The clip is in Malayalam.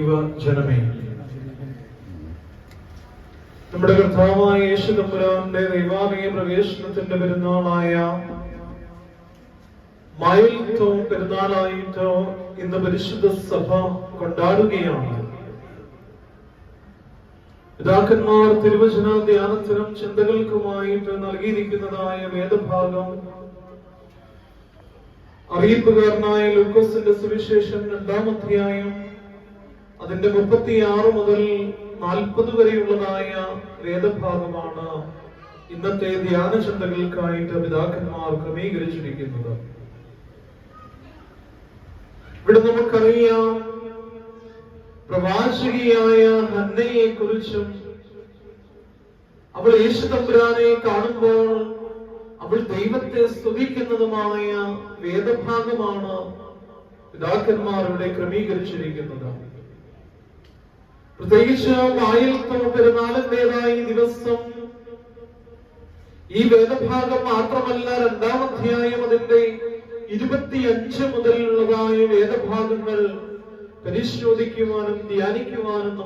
ജനമേ, നമ്മുടെ കർത്താവായ യേശു തമ്പുരാന്റെ ദൈവാലയ പ്രവേശനത്തിന്റെ പെരുന്നാളായ മയിൽത്തോ പെരുന്നാളായിട്ടോ ഇന്ന് പരിശുദ്ധ സഭ കൊണ്ടാടുകയാണ്. പിതാക്കന്മാർ തിരുവചന ധ്യാനത്തിനും ചിന്തകൾക്കുമായിട്ട് നൽകിയിരിക്കുന്നതായ വേദഭാഗം അറിയിപ്പുകാരനായ ലൂക്കോസിന്റെ സുവിശേഷം 2-ാം അധ്യായം അതിന്റെ 36 മുതൽ 40 വരെയുള്ളതായ വേദഭാഗമാണ് ഇന്നത്തെ ധ്യാന ചിന്തകൾക്കായിട്ട് പിതാക്കന്മാർ ക്രമീകരിച്ചിരിക്കുന്നത്. ഇവിടെ നമുക്കറിയാം, പ്രവാചകിയായ ഹന്നയെ കുറിച്ചും അവൾ യേശു തമ്പുരാനെ കാണുമ്പോൾ അവൾ ദൈവത്തെ സ്തുതിക്കുന്നതുമായ വേദഭാഗമാണ് പിതാക്കന്മാർ ഇവിടെ ക്രമീകരിച്ചിരിക്കുന്നത്. പ്രത്യേകിച്ച് ആയിൽത്തോ പെരുന്നാളിന്റേതായ ദിവസം ഈ വേദഭാഗം മാത്രമല്ല, 2-ാം അധ്യായം അതിന്റെ 25 മുതലുള്ളതായ വേദഭാഗങ്ങൾ പരിശോധിക്കുവാനും ധ്യാനിക്കുവാനും